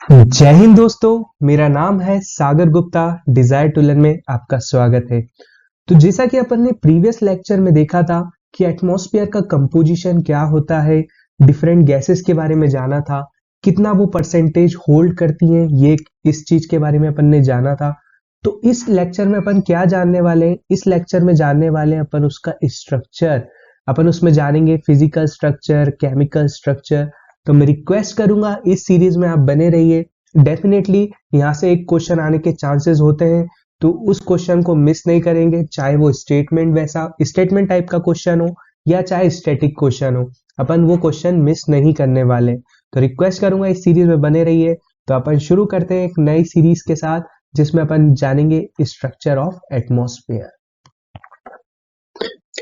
जय हिंद दोस्तों। मेरा नाम है सागर गुप्ता। डिजायर टू लर्न में आपका स्वागत है। तो जैसा कि अपन ने प्रीवियस लेक्चर में देखा था कि एटमॉस्फेयर का कंपोजिशन क्या होता है, डिफरेंट गैसेस के बारे में जाना था, कितना वो परसेंटेज होल्ड करती हैं, ये इस चीज के बारे में अपन ने जाना था। तो इस लेक्चर में अपन क्या जानने वाले हैं? इस लेक्चर में जानने वाले हैं अपन उसका स्ट्रक्चर। अपन उसमें जानेंगे फिजिकल स्ट्रक्चर, केमिकल स्ट्रक्चर। तो मैं रिक्वेस्ट करूंगा इस सीरीज में आप बने रहिए। डेफिनेटली यहाँ से एक क्वेश्चन आने के चांसेस होते हैं, तो उस क्वेश्चन को मिस नहीं करेंगे, चाहे वो स्टेटमेंट वैसा स्टेटमेंट टाइप का क्वेश्चन हो या चाहे स्टैटिक क्वेश्चन हो, अपन वो क्वेश्चन मिस नहीं करने वाले। तो रिक्वेस्ट करूंगा इस सीरीज में बने रहिए। तो अपन शुरू करते हैं एक नई सीरीज के साथ जिसमें अपन जानेंगे स्ट्रक्चर ऑफ एटमॉस्फेयर।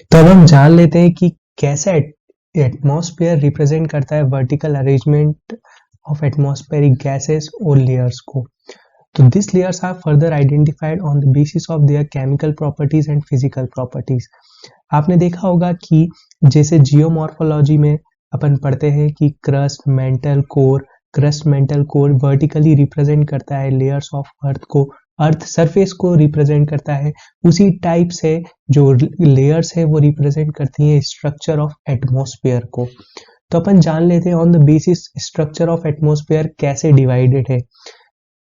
तो अब हम जान लेते हैं कि कैसे एटमॉस्फेयर रिप्रेजेंट करता है vertical arrangement of atmospheric gases और लेयर्स को। तो this layers are further identified on the basis of their chemical properties and physical properties. आपने देखा होगा कि जैसे जियोमॉर्फोलॉजी में अपन पढ़ते हैं कि crust mantle core vertically represent करता है लेयर्स ऑफ अर्थ को, अर्थ सरफेस को रिप्रेजेंट करता है। उसी टाइप से जो लेयर्स है वो रिप्रेजेंट करती है स्ट्रक्चर ऑफ एटमॉस्फेयर को। तो अपन जान लेते हैं on the basis structure of atmosphere कैसे डिवाइडेड है।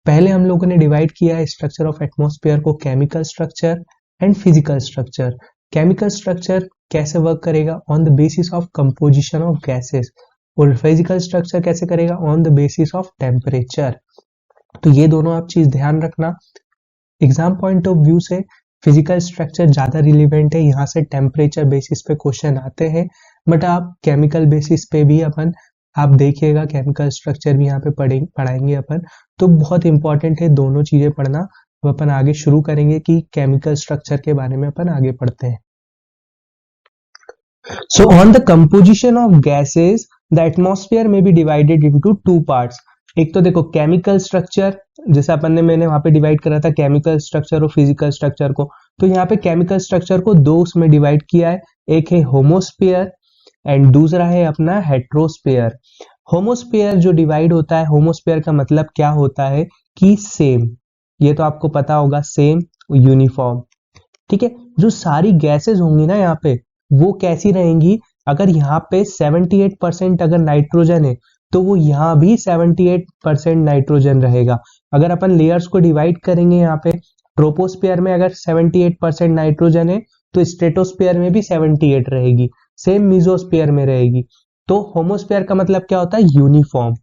पहले हम लोगों ने डिवाइड किया है स्ट्रक्चर ऑफ एटमॉस्फेयर को chemical structure and physical structure. Chemical structure कैसे वर्क करेगा? On the basis of composition of gases. और फिजिकल स्ट्रक्चर कैसे करेगा? On the basis of temperature. तो ये दोनों आप चीज ध्यान रखना। एग्जाम पॉइंट ऑफ व्यू से फिजिकल स्ट्रक्चर ज्यादा रिलेवेंट है, यहाँ से टेम्परेचर बेसिस पे क्वेश्चन आते हैं, बट आप केमिकल बेसिस पे भी अपन आप देखिएगा केमिकल स्ट्रक्चर भी यहाँ पे पढ़ाएंगे अपन। तो बहुत इंपॉर्टेंट है दोनों चीजें पढ़ना। अब अपन आगे शुरू करेंगे कि केमिकल स्ट्रक्चर के बारे में अपन आगे पढ़ते हैं। So on the composition of gases, the atmosphere may be divided into two parts. एक तो देखो केमिकल स्ट्रक्चर, जैसे अपन ने मैंने वहां पे डिवाइड करा था केमिकल स्ट्रक्चर और फिजिकल स्ट्रक्चर को। तो यहाँ पे केमिकल स्ट्रक्चर को दो उसमें डिवाइड किया है, एक है होमोस्फीयर एंड दूसरा है अपना हेट्रोस्फीयर। होमोस्फीयर जो डिवाइड होता है, होमोस्फीयर का मतलब क्या होता है कि सेम, ये तो आपको पता होगा, सेम यूनिफॉर्म। ठीक है, जो सारी गैसेस होंगी ना यहाँ पे वो कैसी रहेंगी? अगर यहाँ पे 78% अगर नाइट्रोजन है तो वो यहाँ भी 78% नाइट्रोजन रहेगा। अगर अपन लेयर्स को डिवाइड करेंगे यहाँ पे, ट्रोपोस्फीयर में अगर 78% नाइट्रोजन है तो स्ट्रेटोस्फीयर में भी 78 रहेगी, सेम मीजोस्फीयर में रहेगी। तो होमोस्फीयर का मतलब क्या होता है? यूनिफॉर्म।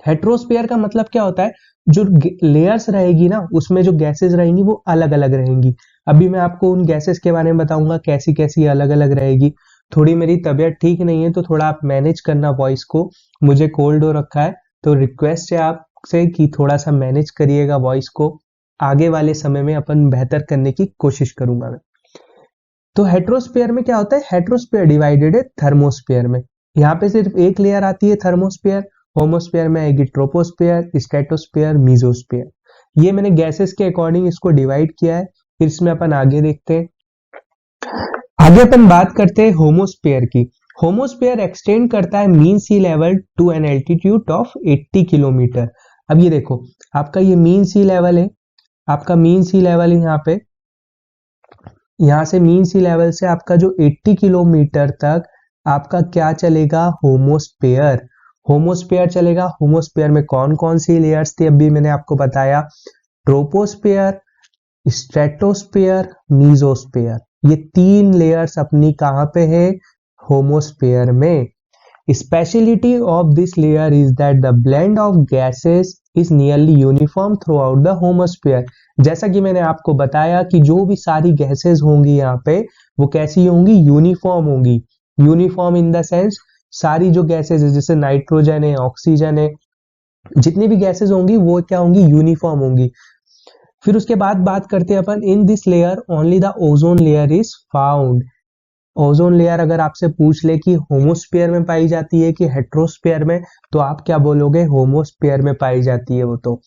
हेट्रोस्फीयर का मतलब क्या होता है? जो लेयर्स रहेगी ना उसमें जो गैसेस रहेंगी वो अलग अलग रहेंगी। अभी मैं आपको उन गैसेस के बारे में बताऊंगा कैसी कैसी अलग अलग रहेगी। थोड़ी मेरी तबीयत ठीक नहीं है तो थोड़ा आप मैनेज करना वॉइस को, मुझे कोल्ड हो रखा है, तो रिक्वेस्ट है आपसे कि थोड़ा सा मैनेज करिएगा वॉइस को। आगे वाले समय में अपन बेहतर करने की कोशिश करूंगा मैं। तो हेट्रोस्फीयर में क्या होता है? हेट्रोस्फीयर डिवाइडेड है थर्मोस्फीयर में। यहाँ पे सिर्फ एक लेयर आती है थर्मोस्फीयर। होमोस्फीयर में आएगी ट्रोपोस्फीयर, स्ट्रेटोस्फीयर, मीजोस्फीयर। ये मैंने गैसेस के अकॉर्डिंग इसको डिवाइड किया है। फिर इसमें अपन आगे देखते हैं। आगे अपन बात करते हैं होमोस्फीयर की। होमोस्फीयर एक्सटेंड करता है mean sea level to an altitude of 80 kilometre. अब ये देखो, आपका ये मीन सी लेवल है, आपका मीन सी लेवल है यहाँ पे, यहाँ से मीन सी लेवल से आपका जो 80 किलोमीटर तक आपका क्या चलेगा? होमोस्फीयर। होमोस्फीयर चलेगा। होमोस्फीयर में कौन कौन सी लेयर्स थी अभी मैंने आपको बताया? Troposphere, stratosphere, mesosphere. ये तीन लेयर्स अपनी कहां पे है? होमोस्फीयर में। Speciality of this layer is that the blend of gases is nearly uniform through out the homosphere. जैसा कि मैंने आपको बताया कि जो भी सारी गैसेस होंगी यहाँ पे वो कैसी होंगी? यूनिफॉर्म होंगी। यूनिफॉर्म इन द सेंस सारी जो गैसेस है जैसे नाइट्रोजन है, ऑक्सीजन है, जितनी भी गैसेस होंगी वो क्या होंगी? यूनिफॉर्म होंगी। फिर उसके बाद बात करते हैं अपन in this layer only the ozone layer is found. Ozone layer अगर आपसे पूछ ले कि होमोस्फीयर में पाई जाती है कि हेट्रोस्फीयर में, तो आप क्या बोलोगे? होमोस्फीयर में पाई जाती है वो। तो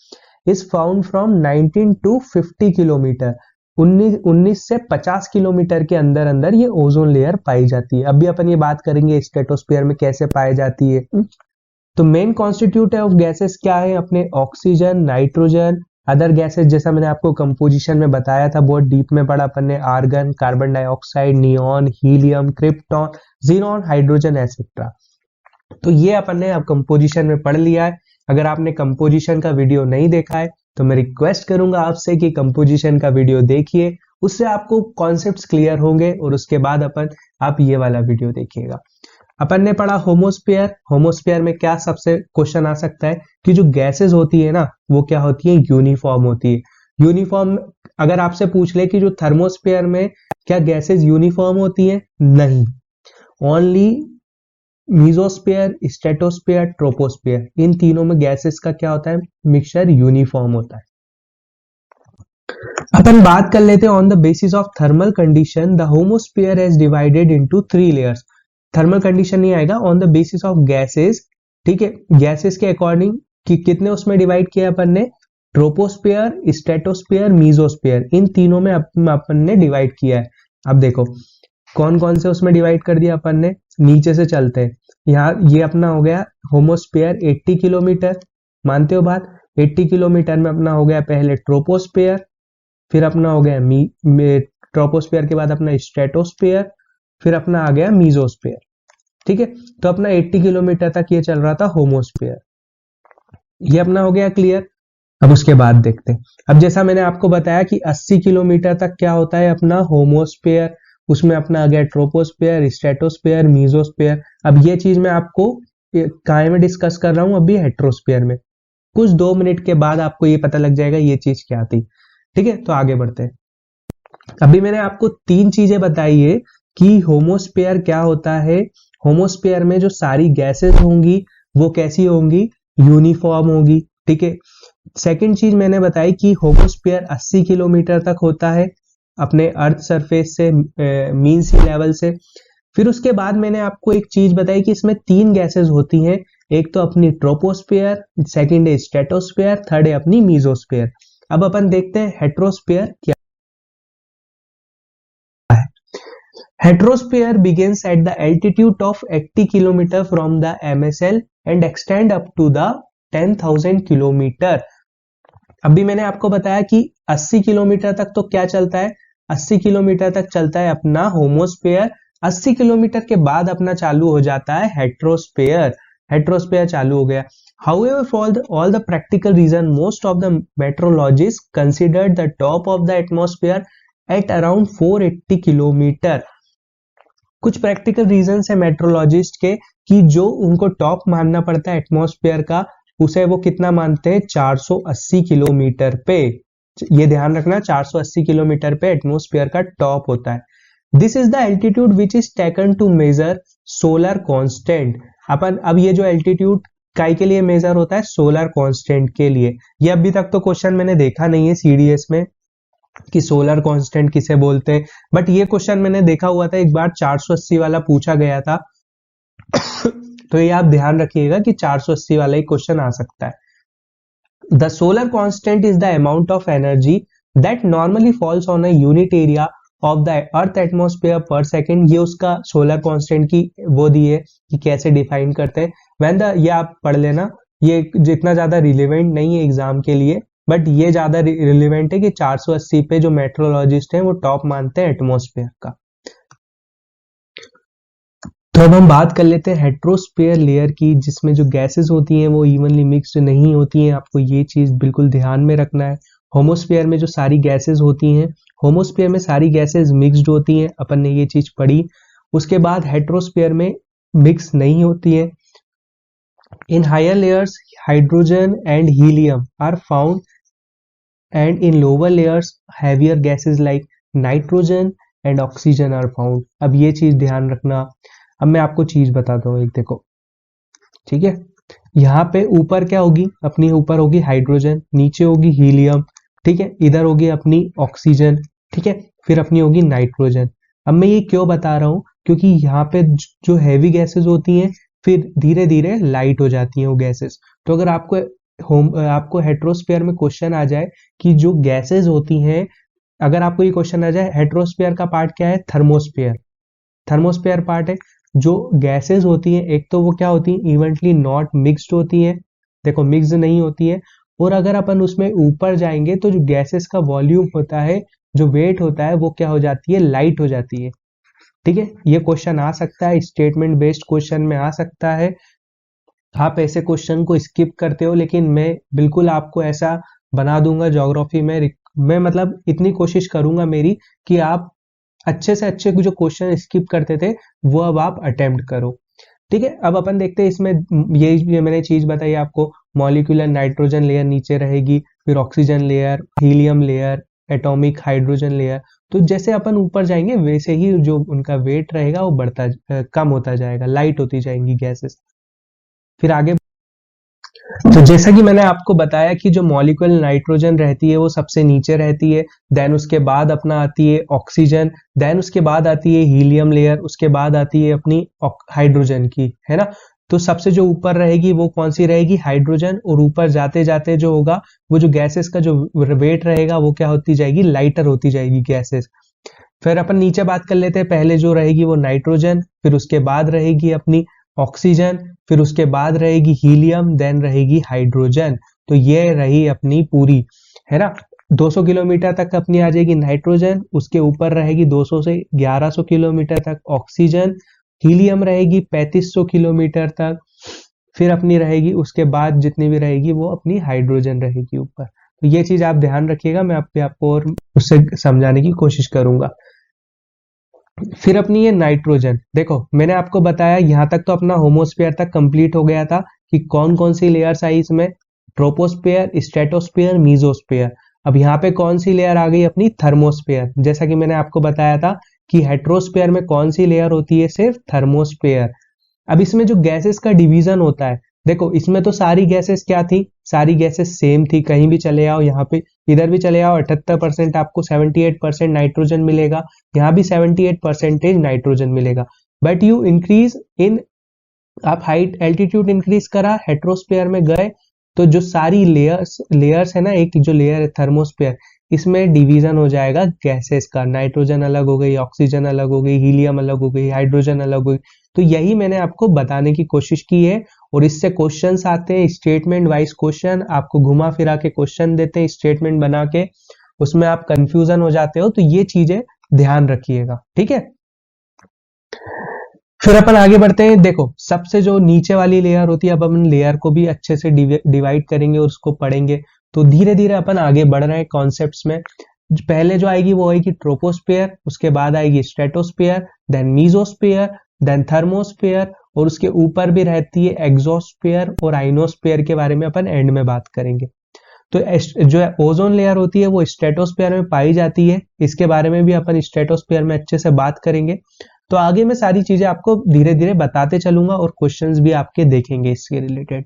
is found from 19 to 50 kilometre, 19 से 50 किलोमीटर के अंदर अंदर ये ओजोन लेयर पाई जाती है। अभी अपन ये बात करेंगे स्ट्रेटोस्फीयर में कैसे पाई जाती है। तो मेन कॉन्स्टिट्यूट ऑफ गैसेस क्या है अपने, ऑक्सीजन, नाइट्रोजन, अदर गैसेस जैसा मैंने आपको कंपोजिशन में बताया था, बहुत डीप में पढ़ा अपन ने, argon, carbon dioxide, neon, helium, krypton, xenon, hydrogen etcetera. तो ये अपन ने अब कंपोजिशन में पढ़ लिया है। अगर आपने कंपोजिशन का वीडियो नहीं देखा है तो मैं रिक्वेस्ट करूंगा आपसे कि कंपोजिशन का वीडियो देखिए, उससे आपको कॉन्सेप्ट्स क्लियर होंगे और उसके बाद आप ये वाला वीडियो देखिएगा। अपन ने पढ़ा होमोस्फीयर। होमोस्फीयर में क्या सबसे क्वेश्चन आ सकता है कि जो गैसेस होती है ना वो क्या होती है, यूनिफॉर्म होती है। यूनिफॉर्म अगर आपसे पूछ ले कि जो थर्मोस्फीयर में क्या गैसेस यूनिफॉर्म होती है, नहीं, ओनली मीजोस्फीयर, स्ट्रेटोस्फीयर, ट्रोपोस्फीयर, इन तीनों में गैसेस का क्या होता है, मिक्सचर यूनिफॉर्म होता है। अपन बात कर लेते हैं on the basis of thermal condition the homosphere is divided into 3 layers. Thermal condition नहीं आएगा, on the basis of gases, ठीक है, गैसेस के अकॉर्डिंग कि कितने उसमें डिवाइड किया अपन ने, ट्रोपोस्फीयर, स्ट्रेटोस्फीयर, मीजोस्फीयर, इन तीनों में अपन ने डिवाइड किया है। अब देखो कौन कौन से उसमें डिवाइड कर दिया अपन ने, नीचे से चलते हैं। यहाँ ये अपना हो गया होमोस्फीयर 80 किलोमीटर, मानते हो बात, 80 किलोमीटर में अपना हो गया पहले ट्रोपोस्फीयर, फिर अपना हो गया ट्रोपोस्फीयर के बाद अपना स्ट्रेटोस्फीयर, फिर अपना आ गया मीजोस्फीयर। ठीक है, तो अपना 80 किलोमीटर तक ये चल रहा था होमोस्फीयर, ये अपना हो गया क्लियर। अब उसके बाद देखते हैं, अब जैसा मैंने आपको बताया कि 80 किलोमीटर तक क्या होता है अपना होमोस्फीयर, उसमें अपना आ गया ट्रोपोस्फीयर, स्ट्रेटोस्फीयर, मीजोस्फीयर। अब ये चीज मैं आपको काय में डिस्कस कर रहा हूं, अभी हेट्रोस्फीयर में। कुछ 2 मिनट के बाद आपको ये पता लग जाएगा ये चीज क्या थी। ठीक है, तो आगे बढ़ते हैं। अभी मैंने आपको 3 चीजें बताई है कि होमोस्फीयर क्या होता है। होमोस्फीयर में जो सारी गैसेस होंगी वो कैसी होंगी, यूनिफॉर्म होगी। ठीक है, सेकंड चीज मैंने बताई कि होमोस्फीयर 80 किलोमीटर तक होता है अपने अर्थ सरफेस से, मीन सी लेवल से। फिर उसके बाद मैंने आपको एक चीज बताई कि इसमें 3 गैसेस होती हैं, एक तो अपनी ट्रोपोस्फीयर, सेकंड है स्ट्रेटोस्फीयर, थर्ड है अपनी मीजोस्फीयर। अब अपन देखते हैं हेट्रोस्फीयर क्या है। Heterosphere begins at the altitude of 80 km from the MSL and extend up to the 10,000 kilometre. अभी मैंने आपको बताया कि 80 किलोमीटर तक तो क्या चलता है, 80 किलोमीटर तक चलता है अपना होमोस्फीयर। 80 किलोमीटर के बाद अपना चालू हो जाता है हेट्रोस्फीयर। हेट्रोस्फीयर चालू हो गया। However, for all the practical reason, most of the meteorologists considered the top of the atmosphere at around 480 kilometre. कुछ प्रैक्टिकल रीजन है मेट्रोलॉजिस्ट के कि जो उनको टॉप मानना पड़ता है एटमॉस्फेयर का, उसे वो कितना मानते हैं, 480 किलोमीटर पे। ये ध्यान रखना, 480 किलोमीटर पे एटमॉस्फेयर का टॉप होता है। This is the altitude which is taken to measure solar constant. अपन अब ये जो एल्टीट्यूड काय के लिए मेजर होता है, सोलर कांस्टेंट के लिए। ये अभी तक तो क्वेश्चन मैंने देखा नहीं है सीडीएस में कि सोलर कांस्टेंट किसे बोलते हैं, बट ये क्वेश्चन मैंने देखा हुआ था एक बार, 480 वाला पूछा गया था। तो ये आप ध्यान रखिएगा कि 480 वाला ही क्वेश्चन आ सकता है। The solar constant is the amount of energy that normally falls on a unit area of the earth atmosphere पर सेकेंड। ये उसका सोलर कांस्टेंट की वो दी है कि कैसे डिफाइन करते हैं। व्हेन द, ये आप पढ़ लेना, ये जितना ज्यादा रिलेवेंट नहीं है एग्जाम के लिए, बट ये ज्यादा रिलेवेंट है कि 480 पे जो मेट्रोलॉजिस्ट हैं वो टॉप मानते हैं एटमॉस्फेयर का। तो अब हम बात कर लेते हैं हेट्रोस्फीयर लेयर की, जिसमें जो गैसेस होती हैं वो इवनली मिक्स्ड नहीं होती हैं। आपको ये चीज बिल्कुल ध्यान में रखना है। होमोस्फीयर में जो सारी गैसेस होती हैं, होमोस्फीयर में सारी गैसेस मिक्स्ड होती हैं, अपन ने ये चीज पढ़ी। उसके बाद हेट्रोस्फीयर में मिक्स नहीं होती है। In higher layers hydrogen and helium are found and in lower layers heavier gases like nitrogen and oxygen are found। अब ये चीज ध्यान रखना। अब मैं आपको चीज बताता हूँ, एक देखो, ठीक है, यहाँ पे ऊपर क्या होगी अपनी, ऊपर होगी हाइड्रोजन, नीचे होगी हीलियम, ठीक है, इधर होगी अपनी ऑक्सीजन, ठीक है, फिर अपनी होगी नाइट्रोजन। अब मैं ये क्यों बता रहा हूँ, क्योंकि यहाँ पे जो हैवी गैसेस होती हैं फिर धीरे धीरे लाइट हो जाती हैं वो गैसेस। तो अगर आपको हेट्रोस्फीयर में क्वेश्चन आ जाए कि जो गैसेस होती हैं, अगर आपको ये क्वेश्चन आ जाए हेट्रोस्फीयर का पार्ट क्या है, थर्मोस्फीयर, थर्मोस्फीयर पार्ट है। जो गैसेस होती हैं, एक तो वो क्या होती हैं, इवेंटली नॉट मिक्स्ड होती हैं, देखो मिक्स नहीं होती है। और अगर अपन उसमें ऊपर जाएंगे तो जो गैसेस का वॉल्यूम होता है, जो वेट होता है, वो क्या हो जाती है, लाइट हो जाती है। ठीक है, ये क्वेश्चन आ सकता है, स्टेटमेंट बेस्ड क्वेश्चन में आ सकता है। आप ऐसे क्वेश्चन को स्किप करते हो, लेकिन मैं बिल्कुल आपको ऐसा बना दूंगा ज्योग्राफी में। मैं मतलब इतनी कोशिश करूंगा मेरी कि आप अच्छे से अच्छे जो क्वेश्चन स्किप करते थे वो अब आप अटेम्प्ट करो। ठीक है, अब अपन देखते हैं इसमें ये मैंने चीज बताई आपको, मॉलिक्यूलर नाइट्रोजन लेयर नीचे रहेगी, फिर oxygen layer, helium layer, atomic hydrogen layer. तो जैसे अपन ऊपर जाएंगे वैसे ही जो उनका वेट रहेगा वो कम होता जाएगा, लाइट होती जाएंगी गैसेस। फिर आगे, तो जैसा कि मैंने आपको बताया कि जो मॉलिक्यूलर नाइट्रोजन रहती है वो सबसे नीचे रहती है, देन उसके बाद अपना आती है ऑक्सीजन, देन उसके बाद आती है हीलियम लेयर, उसके बाद आती है अपनी हाइड्रोजन की, है ना। तो सबसे जो ऊपर रहेगी वो कौन सी रहेगी, हाइड्रोजन। और ऊपर जाते जाते जो होगा, वो जो गैसेस का जो वेट रहेगा वो क्या होती जाएगी, लाइटर होती जाएगी गैसेस। फिर अपन नीचे बात कर लेते हैं, पहले जो रहेगी वो नाइट्रोजन, फिर उसके बाद रहेगी अपनी ऑक्सीजन, फिर उसके बाद रहेगी हीलियम, देन रहेगी हाइड्रोजन। तो ये रही अपनी पूरी, है ना। 200 किलोमीटर तक अपनी आ जाएगी नाइट्रोजन, उसके ऊपर रहेगी 200 से 1100 किलोमीटर तक ऑक्सीजन, हीलियम रहेगी 3500 किलोमीटर तक, फिर अपनी रहेगी उसके बाद जितनी भी रहेगी वो अपनी हाइड्रोजन रहेगी ऊपर। तो ये चीज आप ध्यान रखिएगा, मैं आपको और उससे समझाने की कोशिश करूंगा। फिर अपनी ये नाइट्रोजन, देखो मैंने आपको बताया यहाँ तक तो अपना होमोस्फेयर तक कंप्लीट हो गया था कि कौन कौन सी लेयर्स आई इसमें, ट्रोपोस्फेयर, स्ट्रेटोस्फेयर, मीजोस्फेयर। अब यहाँ पे कौन सी लेयर आ गई, अपनी थर्मोस्फेयर। जैसा कि मैंने आपको बताया था कि हेट्रोस्फेयर में कौन सी लेयर होती है, सिर्फ थर्मोस्फेयर। अब इसमें जो गैसेस का डिवीजन होता है, देखो इसमें तो सारी गैसेस क्या थी, सारी गैसेस सेम थी, कहीं भी चले आओ, यहाँ पे इधर भी चले आओ, 78% आपको 78% नाइट्रोजन मिलेगा, यहाँ भी 78% नाइट्रोजन मिलेगा। बट यू इंक्रीज इन, आप हाइट एल्टीट्यूड इंक्रीज करा, हेट्रोस्फेयर में गए, तो जो सारी लेयर्स है ना, एक जो लेयर है थर्मोस्फेयर, इसमें डिवीजन हो जाएगा गैसेस का, नाइट्रोजन अलग हो गई, ऑक्सीजन अलग हो गई, हीलियम अलग हो गई, हाइड्रोजन अलग हो गई। तो यही मैंने आपको बताने की कोशिश की है। और इससे क्वेश्चंस आते हैं, स्टेटमेंट वाइज क्वेश्चन, आपको घुमा फिरा के क्वेश्चन देते हैं स्टेटमेंट बना के, उसमें आप कंफ्यूजन हो जाते हो। तो ये चीजें ध्यान रखिएगा, ठीक है। फिर अपन आगे बढ़ते हैं, देखो सबसे जो नीचे वाली लेयर होती है, अब अपन लेयर को भी अच्छे से डिवाइड करेंगे और उसको पढ़ेंगे। तो धीरे धीरे अपन आगे बढ़ रहे हैं कॉन्सेप्ट्स में। पहले जो आएगी वो आएगी ट्रोपोस्फेयर, उसके बाद आएगी stratosphere, then mesosphere, then thermosphere, और उसके ऊपर भी रहती है एक्सोस्फेयर और आइनोस्फेयर के बारे में अपन एंड में बात करेंगे। तो जो ओजोन लेयर होती है वो स्ट्रेटोस्फेयर में पाई जाती है, इसके बारे में भी अपन स्ट्रेटोस्फेयर में अच्छे से बात करेंगे। तो आगे मैं सारी चीजें आपको धीरे धीरे बताते चलूंगा और क्वेश्चंस भी आपके देखेंगे इसके रिलेटेड।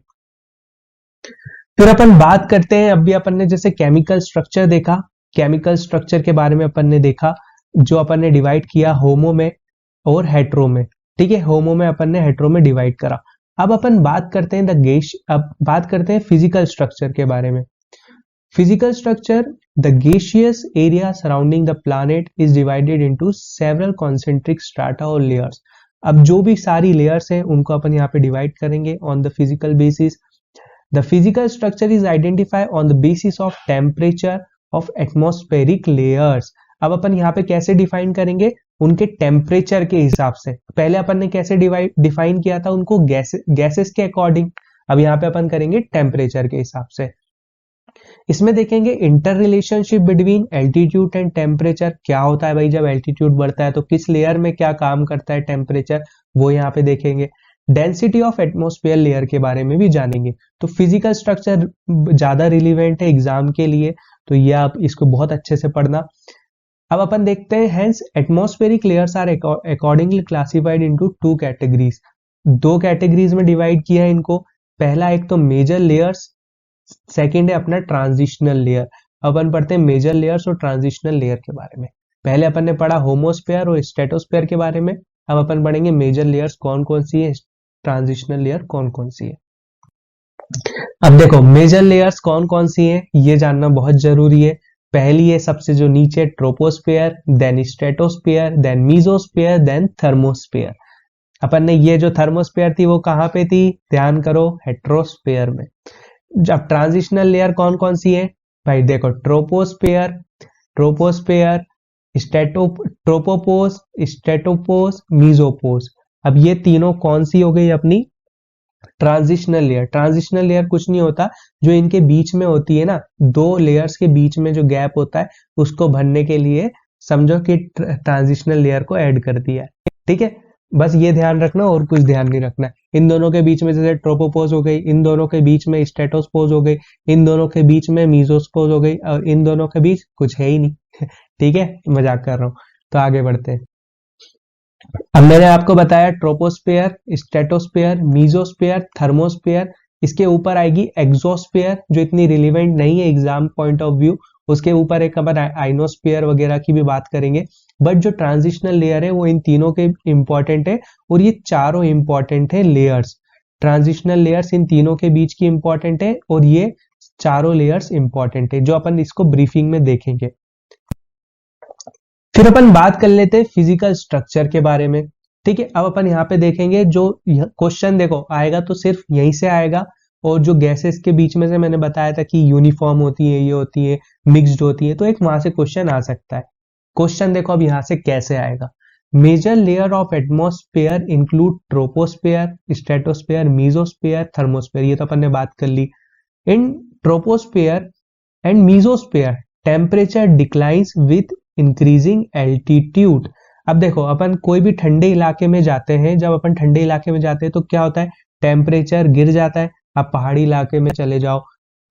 फिर अपन बात करते हैं, अभी अपन ने जैसे केमिकल स्ट्रक्चर देखा, केमिकल स्ट्रक्चर के बारे में अपन ने देखा, जो अपन ने डिवाइड किया होमो में और हेट्रो में। ठीक है, होमो में अपन ने हेट्रो में डिवाइड करा। अब अपन बात करते हैं अब बात करते हैं फिजिकल स्ट्रक्चर के बारे में। Physical structure, the gaseous area surrounding the planet is divided into several concentric strata or layers. अब जो भी सारी layers हैं उनको अपन यहाँ पे divide करेंगे on the physical basis. The physical structure is identified on the basis of temperature of atmospheric layers. अब अपन यहाँ पे कैसे डिफाइन करेंगे, उनके टेम्परेचर के हिसाब से। पहले अपन ने कैसे डिफाइन किया था उनको, गैसेस के अकॉर्डिंग। अब यहाँ पे अपन करेंगे टेम्परेचर के हिसाब से। इसमें देखेंगे inter relationship between altitude and temperature, क्या होता है भाई, जब एल्टीट्यूड बढ़ता है तो किस लेयर में क्या काम करता है टेम्परेचर, वो यहाँ पे देखेंगे। डेंसिटी ऑफ एटमॉस्फेयर लेयर के बारे में भी जानेंगे। तो फिजिकल स्ट्रक्चर ज्यादा रिलीवेंट है एग्जाम के लिए, तो ये आप इसको बहुत अच्छे से पढ़ना। अब अपन देखते हैं, hence atmospheric layers are accordingly classified into two categories. दो कैटेगरीज में डिवाइड किया है इनको। पहला एक तो मेजर लेयर्स, सेकेंड है अपना ट्रांजिशनल लेयर। अपन पढ़ते हैं मेजर लेयर्स और ट्रांजिशनल लेयर के बारे में। पहले अपन ने पढ़ा होमोस्फेयर और स्ट्रेटोस्फेयर के बारे में, अब अपन पढ़ेंगे मेजर लेयर्स कौन कौन सी है, ट्रांजिशनल लेयर कौन कौन सी है। अब देखो मेजर लेयर्स कौन कौन सी है ये जानना बहुत जरूरी है। पहली है सबसे जो नीचे troposphere, then stratosphere, then mesosphere, then thermosphere. अपन ने ये जो थर्मोस्फेयर थी वो कहाँ पे थी, ध्यान करो, हेट्रोस्फेयर में। जब ट्रांजिशनल लेयर कौन कौन सी है भाई, देखो, ट्रोपोस्फेयर, ट्रोपोस्फेयर, स्टेटो ट्रोपोपोस, स्टेटोपोस, मीजोपोस। अब ये तीनों कौन सी हो गई अपनी ट्रांजिशनल लेयर। ट्रांजिशनल लेयर कुछ नहीं होता, जो इनके बीच में होती है ना, दो लेयर्स के बीच में जो गैप होता है उसको भरने के लिए समझो कि ट्रांजिशनल लेयर को ऐड कर दिया है। ठीक है, बस ये ध्यान रखना और कुछ ध्यान नहीं रखना। इन दोनों के बीच में जैसे ट्रोपोपोज हो गई, इन दोनों के बीच में स्टेटोस्पोज हो गई, इन दोनों के बीच में मीजोस्पोज हो गई, और इन दोनों के बीच कुछ है ही नहीं। ठीक है, मजाक कर रहा हूँ। तो आगे बढ़ते हैं। अब मैंने आपको बताया ट्रोपोस्फेयर, स्ट्रेटोस्फेयर, मीजोस्फेयर, थर्मोस्फेयर। इसके ऊपर आएगी एक्सोस्फेयर, जो इतनी रिलेवेंट नहीं है एग्जाम पॉइंट ऑफ व्यू। उसके ऊपर एक अपन आइनोस्फेयर वगैरह की भी बात करेंगे। बट जो ट्रांजिशनल लेयर है वो इन तीनों के इंपॉर्टेंट है, और ये चारों इंपॉर्टेंट है लेयर्स। ट्रांजिशनल लेयर्स इन तीनों के बीच की इंपॉर्टेंट है, और ये चारों लेयर्स इंपॉर्टेंट है, जो अपन इसको ब्रीफिंग में देखेंगे। फिर अपन बात कर लेते हैं फिजिकल स्ट्रक्चर के बारे में। ठीक है, अब अपन यहाँ पे देखेंगे, जो क्वेश्चन देखो आएगा तो सिर्फ यहीं से आएगा, और जो गैसेस के बीच में से मैंने बताया था कि यूनिफॉर्म होती है, ये होती है, मिक्स्ड होती है, तो एक वहां से क्वेश्चन आ सकता है। क्वेश्चन देखो अब यहाँ से कैसे आएगा। Major layer of atmosphere include troposphere, stratosphere, mesosphere, thermosphere. ये तो अपन ने बात कर ली। In troposphere and mesosphere temperature declines with increasing altitude. अब देखो, अपन कोई भी ठंडे इलाके में जाते हैं, जब अपन ठंडे इलाके में जाते हैं तो क्या होता है, टेम्परेचर गिर जाता है। आप पहाड़ी इलाके में चले जाओ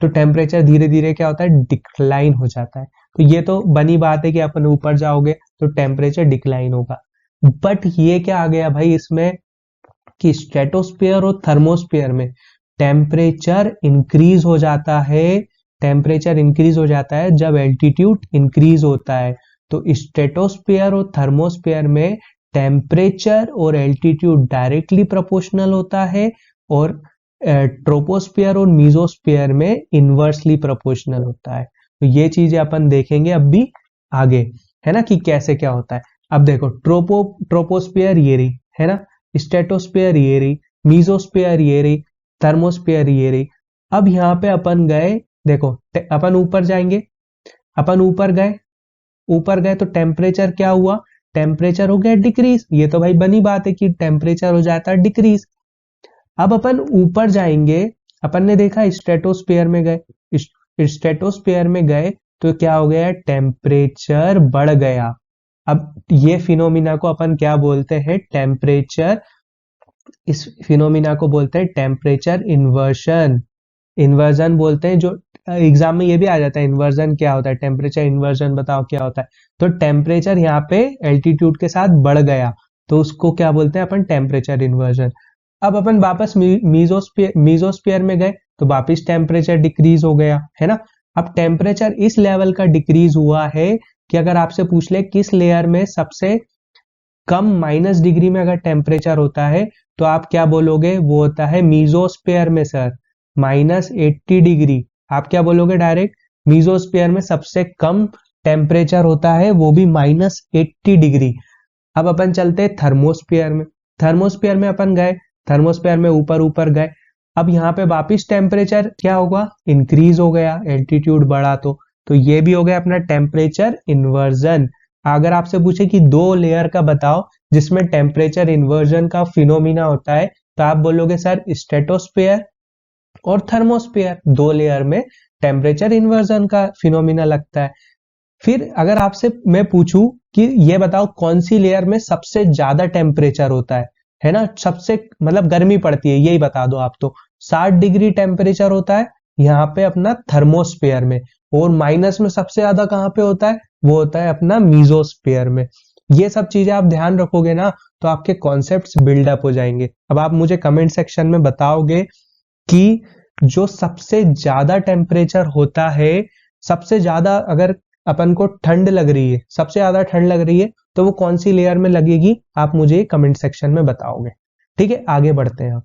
तो टेम्परेचर धीरे धीरे क्या होता है, डिक्लाइन हो जाता है। तो ये तो बनी बात है कि अपन ऊपर जाओगे तो टेम्परेचर डिक्लाइन होगा। बट ये क्या आ गया भाई इसमें, कि स्ट्रेटोस्फेयर और थर्मोस्फेयर में टेम्परेचर इंक्रीज हो जाता है। टेम्परेचर इंक्रीज हो जाता है जब एल्टीट्यूड इंक्रीज होता है। तो स्ट्रेटोस्फेयर और थर्मोस्फेयर में टेम्परेचर और एल्टीट्यूड डायरेक्टली प्रोपोर्शनल होता है, और ट्रोपोस्फेयर और मीजोस्फेयर में इनवर्सली प्रोपोर्शनल होता है। तो ये चीजें अपन देखेंगे अब भी आगे, है ना, कि कैसे क्या होता है। अब देखो, ट्रोपोस्फेयर ये रही, है ना, स्ट्रेटोस्फेयर ये रही, मीजोस्फेयर ये रही, थर्मोस्फेयर ये रही। अब यहाँ पे अपन गए, देखो अपन ऊपर जाएंगे, अपन ऊपर गए तो टेम्परेचर क्या हुआ, टेम्परेचर हो गया डिक्रीज। ये तो भाई बनी बात है कि टेम्परेचर हो जाता है डिक्रीज। अब अपन ऊपर जाएंगे, अपन ने देखा स्ट्रेटोस्फेयर में गए, स्ट्रेटोस्फेयर में गए तो क्या हो गया, टेम्परेचर बढ़ गया। अब ये फिनोमिना को अपन क्या बोलते हैं, टेम्परेचर, इस फिनोमिना को बोलते हैं टेम्परेचर इन्वर्शन। इन्वर्जन बोलते हैं, जो एग्जाम में ये भी आ जाता है, इन्वर्जन क्या होता है, टेम्परेचर इन्वर्जन बताओ क्या होता है। तो टेम्परेचर यहाँ पे एल्टीट्यूड के साथ बढ़ गया, तो उसको क्या बोलते हैं अपन, टेम्परेचर इन्वर्जन। अब अपन वापस मीजोस्फीयर में गए तो वापस टेम्परेचर डिक्रीज हो गया, है ना। अब टेम्परेचर इस लेवल का डिक्रीज हुआ है कि अगर आपसे पूछ ले किस लेयर में सबसे कम -डिग्री में अगर टेम्परेचर होता है, तो आप क्या बोलोगे, वो होता है मीजोस्फीयर में सर, -80 डिग्री। आप क्या बोलोगे डायरेक्ट, मीजोस्फीयर में सबसे कम टेम्परेचर होता है, वो भी -80 डिग्री। अब अपन चलते हैं थर्मोस्फीयर में। थर्मोस्फीयर में अपन गए, थर्मोस्फीयर में ऊपर गए। अब यहाँ पे वापिस टेम्परेचर क्या होगा, इंक्रीज हो गया, एल्टीट्यूड बढ़ा तो ये भी हो गया अपना टेम्परेचर इन्वर्जन। अगर आपसे पूछे कि दो लेयर का बताओ जिसमें टेम्परेचर इन्वर्जन का फिनोमिना होता है, तो आप बोलोगे सर स्ट्रेटोस्फेयर और थर्मोस्फेयर, दो लेयर में टेम्परेचर इन्वर्जन का फिनोमिना लगता है। फिर अगर आपसे मैं पूछूं कि ये बताओ कौन सी लेयर में सबसे ज्यादा टेम्परेचर होता है ना, सबसे मतलब गर्मी पड़ती है, यही बता दो आप। तो 60 डिग्री टेम्परेचर होता है यहाँ पे अपना थर्मोस्फेयर में, और माइनस में सबसे ज्यादा कहाँ पे होता है, वो होता है अपना मीजोस्फेयर में। ये सब चीजें आप ध्यान रखोगे ना, तो आपके कॉन्सेप्ट्स बिल्डअप हो जाएंगे। अब आप मुझे कमेंट सेक्शन में बताओगे कि जो सबसे ज्यादा टेम्परेचर होता है, सबसे ज्यादा अगर अपन को ठंड लग रही है, सबसे ज्यादा ठंड लग रही है, तो वो कौन सी लेयर में लगेगी, आप मुझे कमेंट सेक्शन में बताओगे। ठीक है, आगे बढ़ते हैं।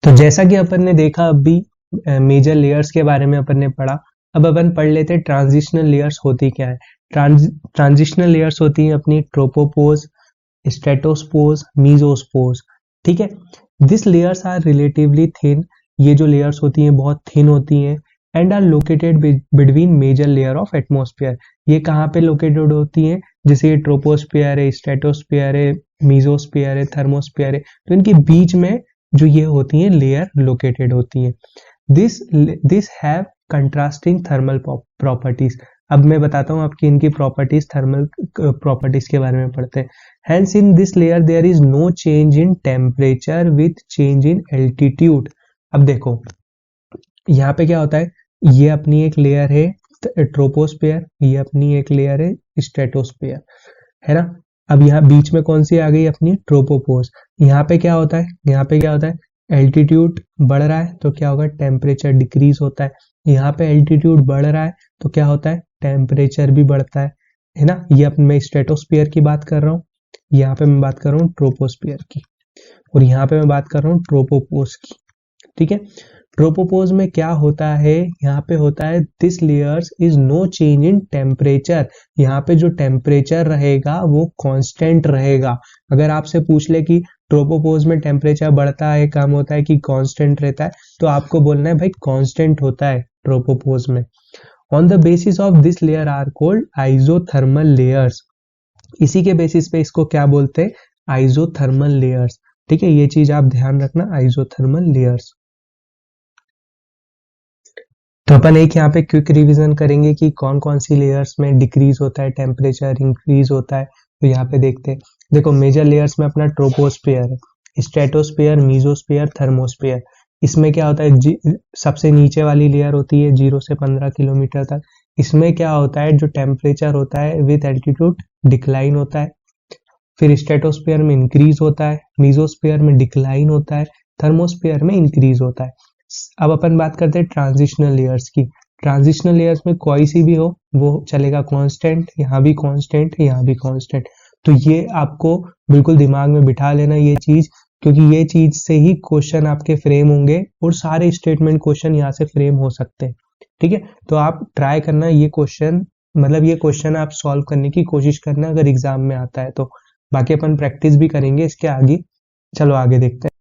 तो जैसा कि अपन ने देखा अभी मेजर लेयर्स के बारे में अपन ने पढ़ा, अब अपन पढ़ लेते हैं ट्रांजिशनल लेयर्स होती क्या है। ट्रांजिशनल लेयर्स होती हैं अपनी ट्रोपोपोज, स्ट्रेटोस्पोर्स, मीजोस्पोर्स। ठीक है, this layers are relatively thin, ये जो लेयर्स होती हैं बहुत थिन होती हैं, and are located between major layer of atmosphere. ये कहाँ पे लोकेटेड होती हैं? जैसे ये ट्रोपोस्फेयर है, स्ट्रेटोस्फेयर है, मीजोस्फेयर है, थर्मोस्फेयर है, तो इनके बीच में जो ये होती हैं लेयर लोकेटेड होती हैं। This have contrasting thermal properties. अब मैं बताता हूँ आपकी इनकी प्रॉपर्टीज, थर्मल प्रॉपर्टीज के बारे में पढ़ते हैं। Hence in this layer there is no change in temperature with change in altitude। अब देखो यहाँ पे क्या होता है, ये अपनी एक लेयर है ट्रोपोस्फेयर, ये अपनी एक लेयर है स्ट्रेटोस्फेयर, है ना। अब यहाँ बीच में कौन सी आ गई अपनी ट्रोपोपोज। यहाँ पे क्या होता है, यहाँ पे क्या होता है, एल्टीट्यूड बढ़ रहा है तो क्या होगा, टेम्परेचर डिक्रीज होता है। यहाँ पे एल्टीट्यूड बढ़ रहा है तो क्या होता है, टेम्परेचर भी बढ़ता है ना। ये अब मैं स्ट्रेटोस्फेयर की बात कर रहा हूँ, यहाँ पे मैं बात कर रहा हूँ ट्रोपोस्फेयर की, और यहाँ पे मैं बात कर रहा हूँ ट्रोपोपोज की। ठीक है, ट्रोपोपोज में क्या होता है, यहाँ पे होता है this layers is no change in temperature. यहाँ पे जो टेम्परेचर रहेगा वो कांस्टेंट रहेगा। अगर आपसे पूछ ले कि ट्रोपोपोज में टेम्परेचर बढ़ता है, कम होता है कि कांस्टेंट रहता है, तो आपको बोलना है भाई कांस्टेंट होता है ट्रोपोपोज में। On the basis of this layer are called isothermal layers. इसी के बेसिस पे इसको क्या बोलते हैं, आइसोथर्मल लेयर्स। ठीक है, ये चीज आप ध्यान रखना, आइसोथर्मल लेयर्स। तो अपन एक यहाँ पे क्विक रिवीजन करेंगे कि कौन कौन सी लेयर्स में डिक्रीज होता है, टेम्परेचर इंक्रीज होता है। तो यहाँ पे देखते हैं, देखो मेजर लेयर्स में अपना ट्रोपोस्फेयर है, स्ट्रेटोस्फेयर, मीजोस्फेयर, थर्मोस्फेयर। इसमें क्या होता है, सबसे नीचे वाली लेयर होती है 0 से 15 किलोमीटर तक। इसमें क्या होता है, जो टेम्परेचर होता है विथ एल्टीट्यूड डिक्लाइन होता है। फिर स्ट्रेटोस्फेयर में इंक्रीज होता है, मीजोस्फेयर में डिक्लाइन होता है, थर्मोस्फेयर में इंक्रीज होता है। अब अपन बात करते हैं ट्रांजिशनल लेयर्स की। ट्रांजिशनल लेयर्स में कोई सी भी हो वो चलेगा कांस्टेंट, यहाँ भी कांस्टेंट, यहाँ भी कांस्टेंट। तो ये आपको बिल्कुल दिमाग में बिठा लेना ये चीज, क्योंकि ये चीज से ही क्वेश्चन आपके फ्रेम होंगे और सारे स्टेटमेंट क्वेश्चन यहाँ से फ्रेम हो सकते हैं। ठीक है, तो आप ट्राई करना ये क्वेश्चन, मतलब ये क्वेश्चन आप सॉल्व करने की कोशिश करना अगर एग्जाम में आता है तो। बाकी अपन प्रैक्टिस भी करेंगे इसके आगे। चलो आगे देखते हैं।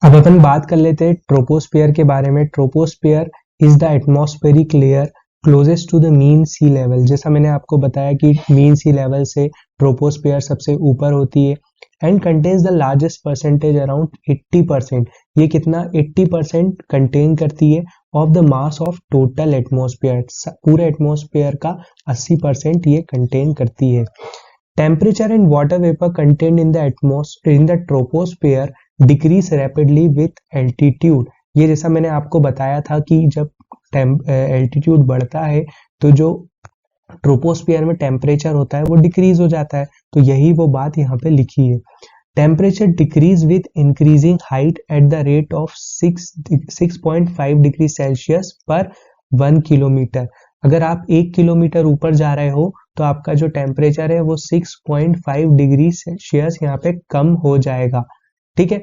अब अपन बात कर लेते हैं ट्रोपोस्फेयर के बारे में। Troposphere is the atmospheric layer closest to the mean sea level. जैसा मैंने आपको बताया कि मीन सी लेवल से ट्रोपोस्फेयर सबसे ऊपर होती है, and contains the largest percentage around 80%। ये कितना, 80% कंटेन करती है of the mass of total atmosphere. पूरे एटमॉस्फेयर का 80% ये कंटेन करती है। Temperature and water vapour contained in the troposphere decrease rapidly with altitude. ये जैसा मैंने आपको बताया था कि जब एल्टीट्यूड बढ़ता है तो जो ट्रोपोस्फियर में टेम्परेचर होता है वो डिक्रीज हो जाता है। तो यही वो बात यहाँ पे लिखी है। Temperature decrease with increasing height at the rate of 6.5 degree Celsius पर 1 किलोमीटर। अगर आप 1 किलोमीटर ऊपर जा रहे हो तो आपका जो टेम्परेचर है वो 6.5 डिग्री सेल्सियस यहाँ पे कम हो जाएगा। ठीक है,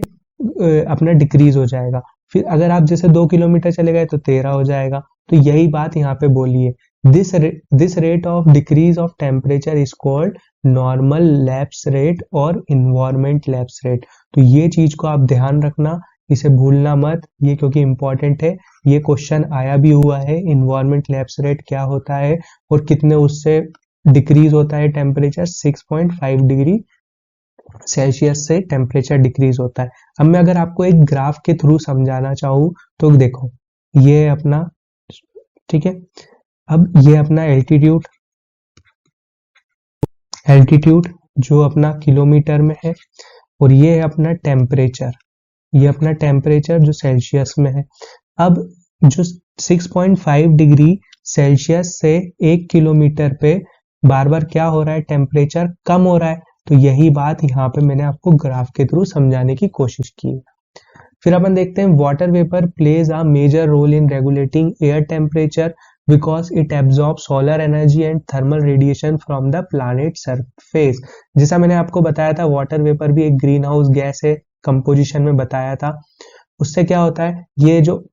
अपना डिक्रीज हो जाएगा। फिर अगर आप जैसे 2 किलोमीटर चले गए तो 13 हो जाएगा। तो यही बात यहाँ पे बोली है, this rate of decrease of temperature is called normal lapse rate और इन्वायरमेंट लैप्स रेट। तो ये चीज को आप ध्यान रखना, इसे भूलना मत, ये क्योंकि इंपॉर्टेंट है। ये क्वेश्चन आया भी हुआ है, इन्वायरमेंट लैप्स रेट क्या होता है और कितने उससे डिक्रीज होता है टेम्परेचर। 6.5 डिग्री सेल्सियस से टेम्परेचर डिक्रीज होता है। अब मैं अगर आपको एक ग्राफ के थ्रू समझाना चाहूँ तो देखो, ये अपना, ठीक है, अब ये अपना एल्टीट्यूड जो अपना किलोमीटर में है, और ये है अपना टेम्परेचर, ये अपना टेम्परेचर जो सेल्सियस में है। अब जो 6.5 डिग्री सेल्सियस से 1 किलोमीटर पे बार बार क्या हो रहा है, टेम्परेचर कम हो रहा है। तो यही बात यहाँ पे मैंने आपको ग्राफ के थ्रू समझाने की कोशिश की। फिर अपन देखते हैं water vapour plays a major role in regulating air temperature because it absorb solar energy and thermal radiation from the planet surface. जैसा मैंने आपको बताया था, वाटर वेपर भी एक ग्रीन हाउस गैस है, कंपोजिशन में बताया था। उससे क्या होता है, ये जो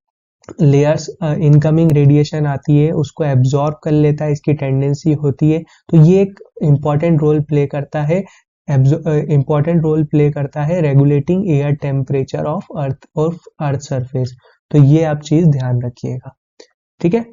लेयर्स इनकमिंग रेडिएशन आती है उसको एब्जॉर्ब कर लेता है, इसकी टेंडेंसी होती है। तो ये एक इंपॉर्टेंट रोल प्ले करता है इंपॉर्टेंट रोल प्ले करता है regulating air temperature of earth surface. तो ये आप चीज ध्यान रखिएगा, ठीक है।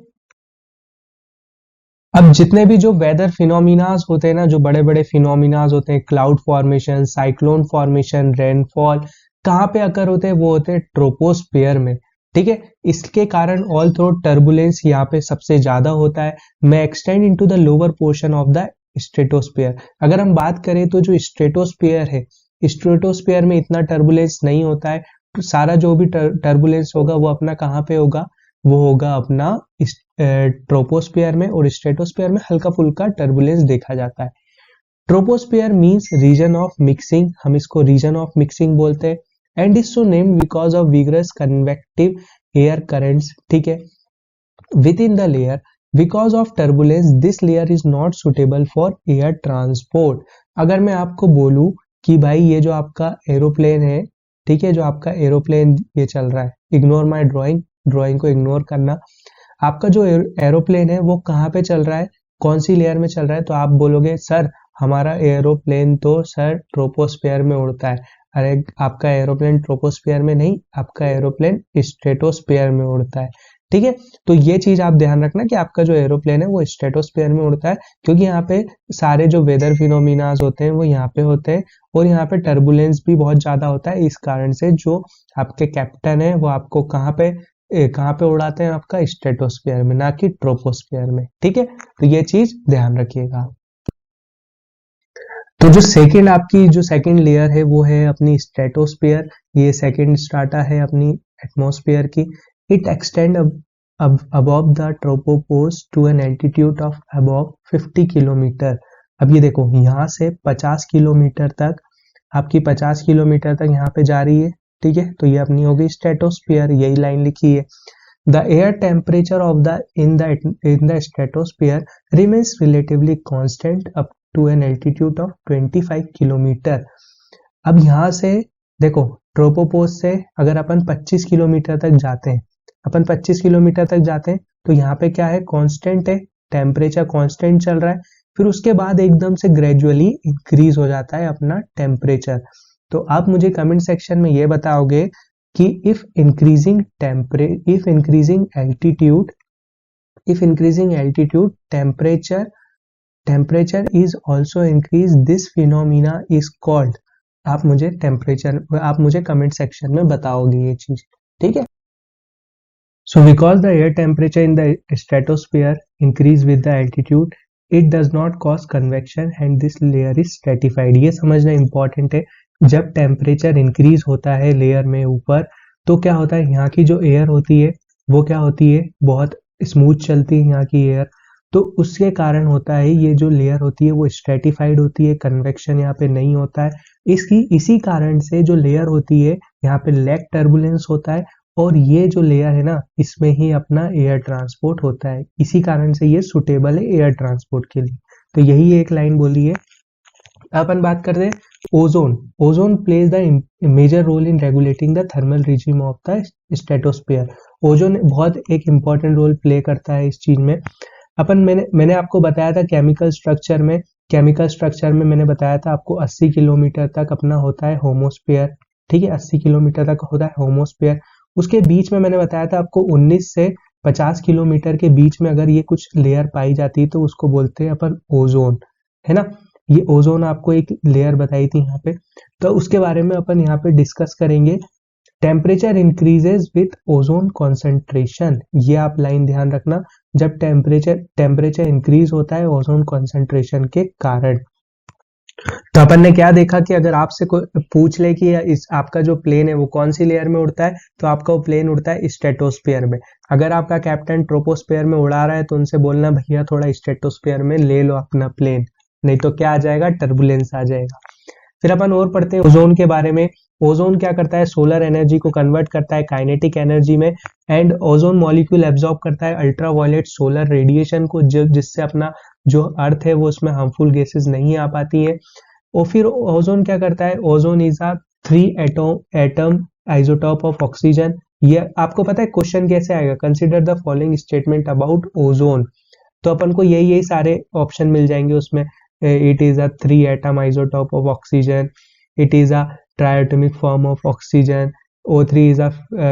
अब जितने भी जो वेदर फिनोमिनाज होते हैं ना, जो बड़े बड़े फिनोमिनाज होते हैं, cloud formation, cyclone formation, rainfall, कहाँ पे अकर होते हैं? वो होते हैं ट्रोपोस्फियर में, ठीक है। इसके कारण ऑल थ्रो टर्बुलेंस यहाँ पे सबसे ज्यादा होता है, में extend into the lower portion of the stratosphere. अगर हम बात करें तो जो स्ट्रेटोस्फियर है, स्ट्रेटोस्फियर में इतना टर्बुलेंस नहीं होता है। तो सारा जो भी टर्बुलेंस होगा वो अपना कहाँ पे होगा? वो होगा अपना ट्रोपोस्फियर में, और स्ट्रेटोस्फियर में हल्का फुल्का टर्बुलेंस देखा जाता है। Troposphere means region of mixing, हम इसको रीजन ऑफ मिक्सिंग बोलते हैं, and is so named because of vigorous convective air currents, ठीक है, within the layer. Because of turbulence this layer is not suitable for air transport. अगर मैं आपको बोलूं कि भाई ये जो आपका एरोप्लेन है, ठीक है, जो आपका एरोप्लेन ये चल रहा है, इग्नोर माई ड्रॉइंग, ड्रॉइंग को इग्नोर करना। आपका जो एरोप्लेन है वो कहाँ पे चल रहा है, कौन सी लेयर में चल रहा है? तो आप बोलोगे सर हमारा एरोप्लेन तो सर ट्रोपोस्फियर में उड़ता है। अरे आपका एरोप्लेन ट्रोपोस्फियर में नहीं, आपका एरोप्लेन स्ट्रेटोस्फियर में उड़ता है, ठीक है। तो ये चीज आप ध्यान रखना कि आपका जो एरोप्लेन है वो स्ट्रेटोस्फियर में उड़ता है, क्योंकि यहाँ पे सारे जो वेदर फिनोमिनाज होते हैं वो यहाँ पे होते हैं, और यहाँ पे टर्बुलेंस भी बहुत ज्यादा होता है। इस कारण से जो आपके कैप्टन है वो आपको कहाँ पे उड़ाते हैं? आपका स्ट्रेटोस्फियर में, ना कि ट्रोपोस्फियर में, ठीक है। तो ये चीज ध्यान रखिएगा। तो जो सेकंड आपकी जो सेकंड लेयर है वो है अपनी स्ट्रेटोस्फियर। ये सेकंड स्ट्राटा है अपनी एटमॉस्फेयर की। It extend above the tropopause to an altitude of above 50 kilometre. अब ये देखो यहाँ से 50 किलोमीटर तक, आपकी 50 किलोमीटर तक यहाँ पे जा रही है, ठीक है। तो ये अपनी होगी स्ट्रेटोस्फियर, यही लाइन लिखी है। The air temperature of the in the stratosphere remains relatively constant up to an altitude of 25 kilometre. अब यहाँ से देखो ट्रोपोपोज से अगर अपन 25 किलोमीटर तक जाते हैं, अपन 25 किलोमीटर तक जाते हैं, तो यहाँ पे क्या है? कांस्टेंट है, टेम्परेचर कांस्टेंट चल रहा है। फिर उसके बाद एकदम से ग्रेजुअली इंक्रीज हो जाता है अपना टेम्परेचर। तो आप मुझे कमेंट सेक्शन में ये बताओगे कि if increasing altitude temperature is also increased, this phenomena is called। आप मुझे कमेंट सेक्शन में बताओगे ये चीज, ठीक है। So because the air temperature in the stratosphere increase with the altitude, it does not cause convection and this layer is stratified। ये समझना इंपॉर्टेंट है। जब टेम्परेचर इंक्रीज होता है लेयर में ऊपर, तो क्या होता है? यहाँ की जो एयर होती है वो क्या होती है? बहुत स्मूथ चलती है यहाँ की एयर। तो उसके कारण होता है ये जो लेयर होती है वो स्ट्रेटिफाइड होती है, कन्वेक्शन यहाँ पे नहीं होता है। इसी कारण से जो लेयर होती है यहाँ पे लैग टर्बुलेंस होता है, और ये जो लेयर है ना इसमें ही अपना एयर ट्रांसपोर्ट होता है। इसी कारण से ये सुटेबल है एयर ट्रांसपोर्ट के लिए। तो यही एक लाइन बोली है। अपन बात करते हैं ozone. Ozone plays the major role in regulating the thermal regime of the stratosphere. Ozone बहुत एक इंपॉर्टेंट रोल प्ले करता है इस चीज में। मैंने आपको बताया था केमिकल स्ट्रक्चर में मैंने बताया था आपको 80 किलोमीटर तक अपना होता है होमोस्फियर, ठीक है। 80 किलोमीटर तक होता है होमोस्फियर। उसके बीच में मैंने बताया था आपको 19 से 50 किलोमीटर के बीच में अगर ये कुछ लेयर पाई जाती है तो उसको बोलते हैं अपन ओजोन, है ना। ये ओजोन आपको एक लेयर बताई थी यहाँ पे, तो उसके बारे में अपन यहाँ पे डिस्कस करेंगे। Temperature increases with ozone concentration, ये आप लाइन ध्यान रखना। जब टेम्परेचर इंक्रीज होता है ओजोन कॉन्सेंट्रेशन के कारण। तो अपन ने क्या देखा कि अगर आपसे कोई पूछ ले कि इस आपका जो प्लेन है वो कौन सी लेयर में उड़ता है, तो आपका वो प्लेन उड़ता है स्ट्रेटोस्फियर में। अगर आपका कैप्टन ट्रोपोस्फियर में उड़ा रहा है तो उनसे बोलना भैया थोड़ा स्ट्रेटोस्फियर में ले लो अपना प्लेन, नहीं तो क्या आ जाएगा? टर्बुलेंस आ जाएगा। फिर अपन और पढ़ते हैं ओजोन के बारे में। ओजोन क्या करता है? सोलर एनर्जी को कन्वर्ट करता है काइनेटिक एनर्जी में, एंड ओजोन मॉलिक्यूल एब्जॉर्ब करता है अल्ट्रावायलेट सोलर रेडिएशन को, जिससे अपना जो अर्थ है वो उसमें हार्मफुल गैसेस नहीं आ पाती है। और फिर ओजोन क्या करता है? Ozone is a 3 atom isotope of oxygen. ये आपको पता है क्वेश्चन कैसे आएगा? Consider the following statement about ozone. तो अपन को यही सारे ऑप्शन मिल जाएंगे उसमें। it is a 3 atom isotope of oxygen, it is a triatomic form of oxygen, O3 is a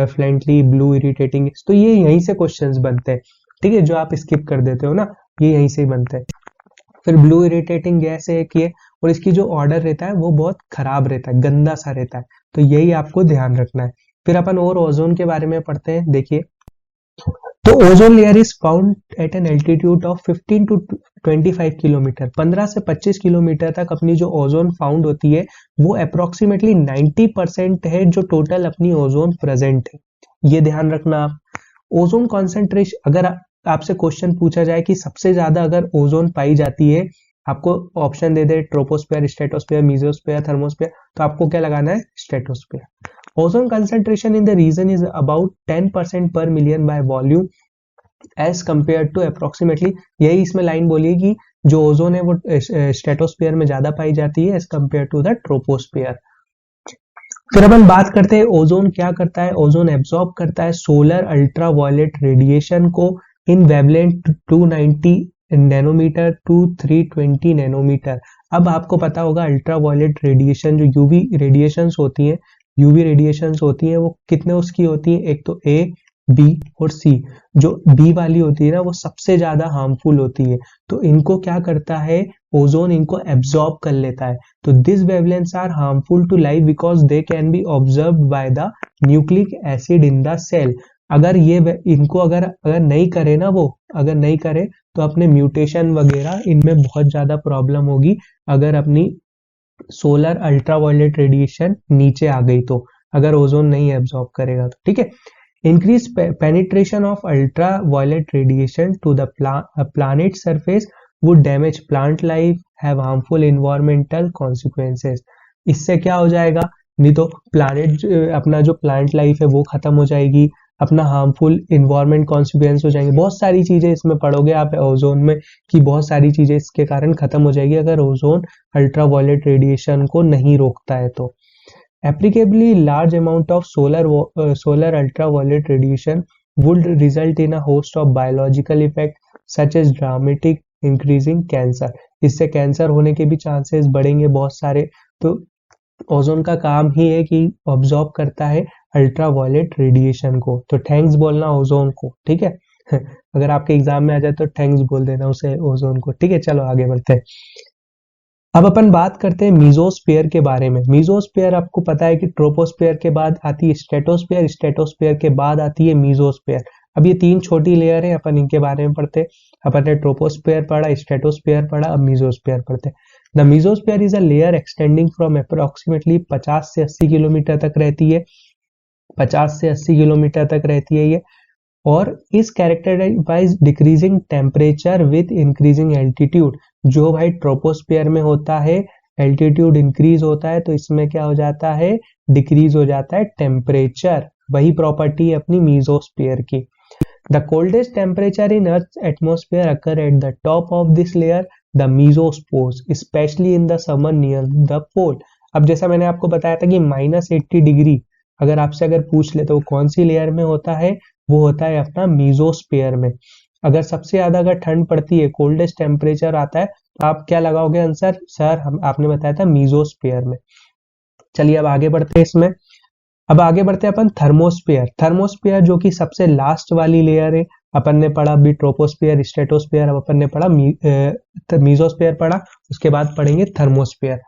faintly blue irritating। तो ये यहीं से क्वेश्चंस बनते हैं, ठीक है, जो आप स्किप कर देते हो ना, ये यहीं से ही बनते हैं। फिर ब्लू इरिटेटिंग गैस है एक ये, और इसकी जो ऑर्डर रहता है वो बहुत खराब रहता है, गंदा सा रहता है, तो यही आपको ध्यान रखना है। फिर अपन और ओजोन के बारे में पढ़ते हैं, देखिए। तो ozone layer is found at an altitude of 15 to 25 kilometre, 15 से 25 किलोमीटर तक अपनी जो ओजोन फाउंड होती है वो अप्रोक्सीमेटली 90% है जो टोटल अपनी ओजोन प्रेजेंट है, ये ध्यान रखना आप। ओजोन कॉन्सेंट्रेशन, अगर आपसे क्वेश्चन पूछा जाए कि सबसे ज्यादा अगर ओजोन पाई जाती है, आपको ऑप्शन दे दे ट्रोपोस्फेयर, स्ट्रेटोस्फेयर, मीजोस्फेयर, थर्मोस्फेयर, तो आपको क्या लगाना है? Stratosphere. Ozone concentration in the region is about 10% per million by volume as compare to approximately, यही इसमें लाइन बोली कि जो ओजोन है वो स्ट्रेटोस्फेयर में ज्यादा पाई जाती है as compare to the troposphere. फिर अपन बात करते हैं ओजोन क्या करता है। ओजोन एब्जॉर्ब करता है सोलर अल्ट्रा वायलेट रेडिएशन को in wavelength 290 nanometre to 320 nanometre. अब आपको पता होगा अल्ट्रा वायलेट रेडिएशन, जो यूवी रेडिएशंस होती हैं, यूवी रेडिएशंस होती हैं वो कितने उसकी होती है, एक तो ए, बी और सी। जो बी वाली होती है ना वो सबसे ज्यादा हार्मफुल होती है, तो इनको क्या करता है ओजोन, इनको एब्जॉर्ब कर लेता है। तो this wavelengths are harmful to life because they can be observed by the nucleic acid in the cell. अगर ये इनको अगर नहीं करे ना, वो अगर नहीं करे तो अपने म्यूटेशन वगैरह इनमें बहुत ज्यादा प्रॉब्लम होगी, अगर अपनी सोलर अल्ट्रावायलेट रेडिएशन नीचे आ गई तो, अगर ओजोन नहीं एब्जॉर्ब करेगा तो, ठीक है। Increase penetration of ultraviolet radiation to the planet surface would damage plant life, have harmful environmental consequences. इससे क्या हो जाएगा, नहीं तो प्लैनेट, अपना जो प्लांट लाइफ है वो खत्म हो जाएगी, अपना हार्मफुल इन्वायरमेंट कॉन्सिक्वेंस हो जाएंगे, बहुत सारी चीजें इसमें पढ़ोगे आप ओजोन में कि बहुत सारी चीजें इसके कारण खत्म हो जाएगी अगर ओजोन अल्ट्रावायलेट रेडिएशन को नहीं रोकता है तो। Applicably large amount of solar ultraviolet radiation would result in a host of biological effect such as dramatic increasing cancer. इससे कैंसर होने के भी चांसेस बढ़ेंगे बहुत सारे। तो ओजोन का काम ही है कि ऑब्जॉर्ब करता है अल्ट्रावायलेट रेडिएशन को। तो थैंक्स बोलना ओजोन को, ठीक है। अगर आपके एग्जाम में आ जाए तो थैंक्स बोल देना उसे, ओजोन को, ठीक है। चलो आगे बढ़ते हैं। अब अपन बात करते हैं मीजोस्फीयर के बारे में। मीजोस्फीयर आपको पता है कि ट्रोपोस्फीयर के बाद आती है स्ट्रेटोस्फीयर, स्ट्रेटोस्फीयर के बाद आती है मीजोस्फीयर। अब ये तीन छोटी लेयर है, अपन इनके बारे में पढ़ते हैं। अपन ने ट्रोपोस्फीयर पढ़ा, स्ट्रेटोस्फीयर पढ़ा, अब मीजोस्फीयर पढ़ते हैं। The mesosphere is a layer extending from approximately 50 से 80 किलोमीटर तक रहती है, 50 से 80 किलोमीटर तक रहती है ये, और is characterised by decreasing temperature with increasing altitude. जो भाई ट्रोपोस्फीयर में होता है, एल्टीट्यूड इंक्रीज होता है तो इसमें क्या हो जाता है, डिक्रीज हो जाता है टेम्परेचर। वही प्रॉपर्टी है अपनी मीजोस्फीयर की। The coldest temperature in earth atmosphere occur at the top of this layer, the mesosphere, specially in the summer near the pole. अब जैसा मैंने आपको बताया था कि -80 डिग्री अगर आपसे अगर पूछ ले तो वो कौन सी लेयर में होता है, वो होता है अपना मीजोस्फीयर में। अगर सबसे ज्यादा अगर ठंड पड़ती है, कोल्डेस्ट टेम्परेचर आता है, तो आप क्या लगाओगे आंसर, सर हम आपने बताया था मीजोस्फीयर में। चलिए अब आगे बढ़ते हैं इसमें। अब आगे बढ़ते हैं अपन थर्मोस्फीयर। थर्मोस्फीयर जो कि सबसे लास्ट वाली लेयर है, अपन ने पढ़ा अभी ट्रोपोस्फीयर, स्ट्रेटोस्फीयर, अब अपन ने पढ़ा मीजोस्फीयर पढ़ा, उसके बाद पढ़ेंगे थर्मोस्फीयर।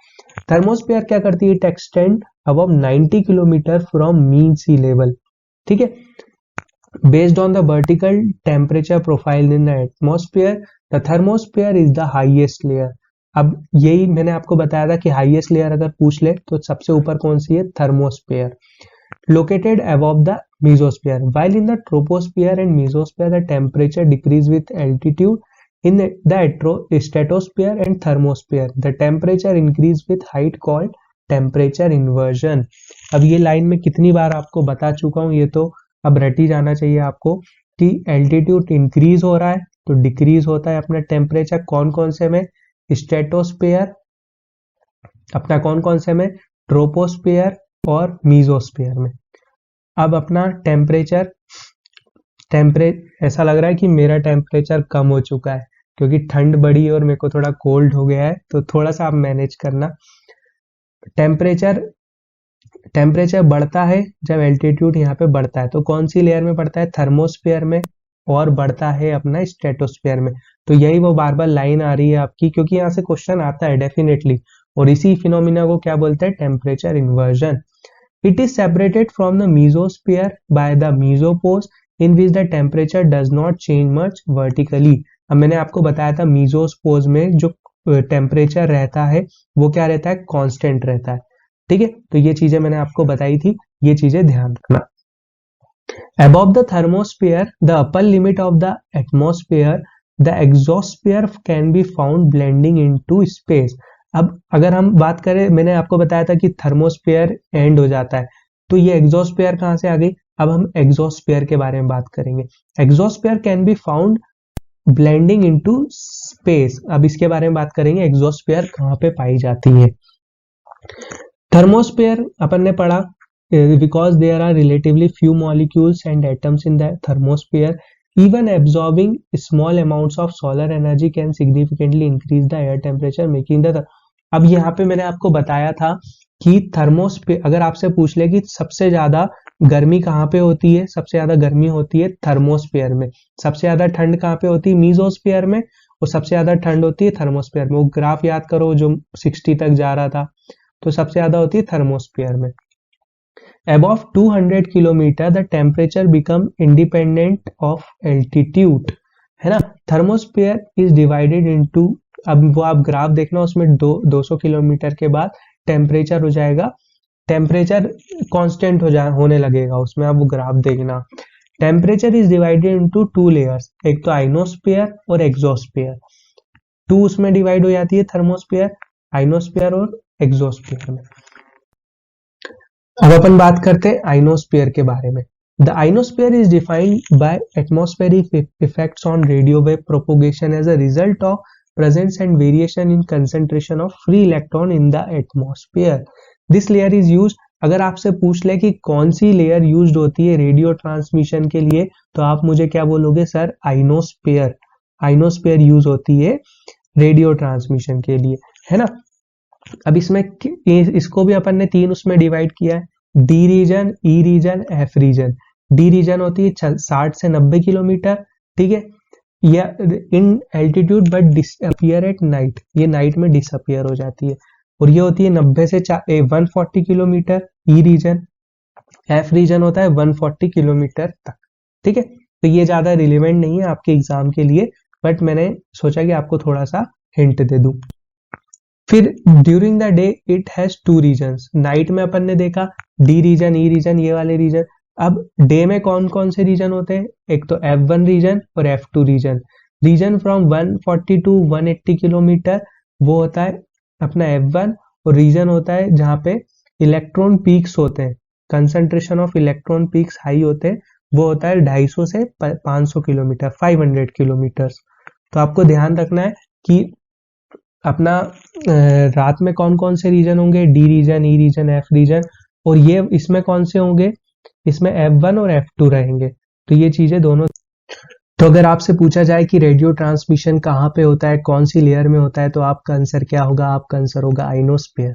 थर्मोस्फीयर क्या करती है, it extend above 90 kilometre from mean sea level, ठीक है। Based on the vertical temperature profile in the atmosphere, the thermosphere is the highest layer. अब यही मैंने आपको बताया था कि हाईएस्ट लेयर अगर पूछ ले तो सबसे ऊपर कौन सी है, thermosphere, located above the mesosphere. While in the troposphere and mesosphere, the temperature decrease with altitude. In the stratosphere and thermosphere, the temperature increase with height called temperature inversion. अब ये लाइन में कितनी बार आपको बता चुका हूँ, ये तो अब रट ही जाना चाहिए आपको कि एल्टीट्यूड इंक्रीज हो रहा है तो डिक्रीज होता है अपना टेम्परेचर। कौन कौन से में, स्ट्रेटोस्फीयर, अपना कौन कौन से में, ट्रोपोस्फीयर और मीजोस्फीयर में। अब अपना टेम्परेचर ऐसा लग रहा है कि मेरा टेम्परेचर कम हो चुका है, क्योंकि ठंड बढ़ी है और मेरे को थोड़ा कोल्ड हो गया है, तो थोड़ा सा आप मैनेज करना। टेम्परेचर टेम्परेचर बढ़ता है जब एल्टीट्यूड यहाँ पे बढ़ता है, तो कौन सी लेयर में बढ़ता है, थर्मोस्फेयर में, और बढ़ता है अपना स्ट्रेटोस्फेयर में। तो यही वो बार बार लाइन आ रही है आपकी, क्योंकि यहाँ से क्वेश्चन आता है डेफिनेटली, और इसी फिनोमिना को क्या बोलते हैं, temperature inversion. It is separated from the mesosphere by the mesopause in which the temperature does not change much vertically. अब मैंने आपको बताया था मीजोस्पोज में जो टेम्परेचर रहता है वो क्या रहता है, कांस्टेंट रहता है। ठीक है, तो ये चीजें मैंने आपको बताई थी, ये चीजें ध्यान रखना। Above the thermosphere, the upper limit of the atmosphere, the exosphere can be found blending into space. अब अगर हम बात करें, मैंने आपको बताया था कि थर्मोस्फेयर एंड हो जाता है, तो ये एग्जोस्फेयर कहाँ से आ गई। अब हम एग्जोस्फेयर के बारे में बात करेंगे। Exosphere can be found blending into space. अब इसके बारे में बात करेंगे, एग्जोस्फेयर कहाँ पे पाई जाती है। थर्मोस्फेयर अपन ने पढ़ा, because there are relatively few molecules and atoms in the thermosphere, even absorbing small amounts of solar energy can significantly increase the air temperature, making the अब यहाँ पे मैंने आपको बताया था कि थर्मोस्फेयर, अगर आपसे पूछ ले कि सबसे ज्यादा गर्मी कहाँ पे होती है, सबसे ज्यादा गर्मी होती है थर्मोस्फेयर में, सबसे ज्यादा ठंड कहाँ पे होती है, मीजोस्फेयर में, और सबसे ज्यादा ठंड होती है थर्मोस्फेयर में। वो ग्राफ याद करो जो 60 तक जा रहा था, तो सबसे ज्यादा होती है थर्मोस्फेयर में। Above 200 kilometre the temperature become independent of altitude, है ना। थर्मोस्फेयर इज डिवाइडेड इनटू, अब वो आप ग्राफ देखना, उसमें 200 किलोमीटर के बाद टेम्परेचर हो जाएगा, टेम्परेचर कांस्टेंट होने लगेगा उसमें। आप वो ग्राफ देखना। Temperature is divided into 2 layers, एक तो आइनोस्फेयर और एक्सोस्फेयर। 2 उसमें डिवाइड हो जाती है, थर्मोस्फेयर, आइनोस्फेयर और एक्सोस्फेयर में। अब अपन बात करते हैं आइनोस्फेयर के बारे में। The ionosphere is defined by atmospheric effects on radio wave propagation as a result of presence and variation in concentration of free electron in the atmosphere. This layer is used, अगर आपसे पूछ ले कि कौन सी layer used होती है radio transmission के लिए, तो आप मुझे क्या बोलोगे, सर आइनोस्फेयर। आइनोस्फेयर यूज होती है रेडियो ट्रांसमिशन के लिए, है ना। अब इसमें इसको भी अपन ने 3 उसमें डिवाइड किया है, D region, E region, F region. D region होती है 60 से 90 किलोमीटर, ठीक है, या in altitude but disappear at night, ये नाइट में डिसअपियर हो जाती है। और ये होती है 90 से 140 किलोमीटर, ई रीजन। एफ रीजन होता है 140 किलोमीटर तक, ठीक है। तो ये ज्यादा रिलेवेंट नहीं है आपके एग्जाम के लिए, बट मैंने सोचा कि आपको थोड़ा सा हिंट दे दूं। फिर during the day it has 2 regions. Night में अपन ने देखा डी रीजन, ई रीजन, ये वाले रीजन। अब डे में कौन कौन से रीजन होते हैं, एक तो F1 रीजन और F2 region. Region from 140 to 180 kilometre वो होता है अपना F1, और रीजन होता है जहां पे इलेक्ट्रॉन पीक्स होते हैं, concentration of electron peaks high होते हैं, वो होता है 250 से 500 किलोमीटर, 500 किलोमीटर। तो आपको ध्यान रखना है कि अपना रात में कौन कौन से रीजन होंगे, D region, E region, F reason, और ये इसमें कौन से होंगे, इसमें F1 और F2 रहेंगे। तो ये चीजें दोनों। तो अगर आपसे पूछा जाए कि रेडियो ट्रांसमिशन कहाँ पे होता है, कौन सी लेयर में होता है, तो आपका आंसर क्या होगा, आपका आंसर होगा आइनोस्फेयर।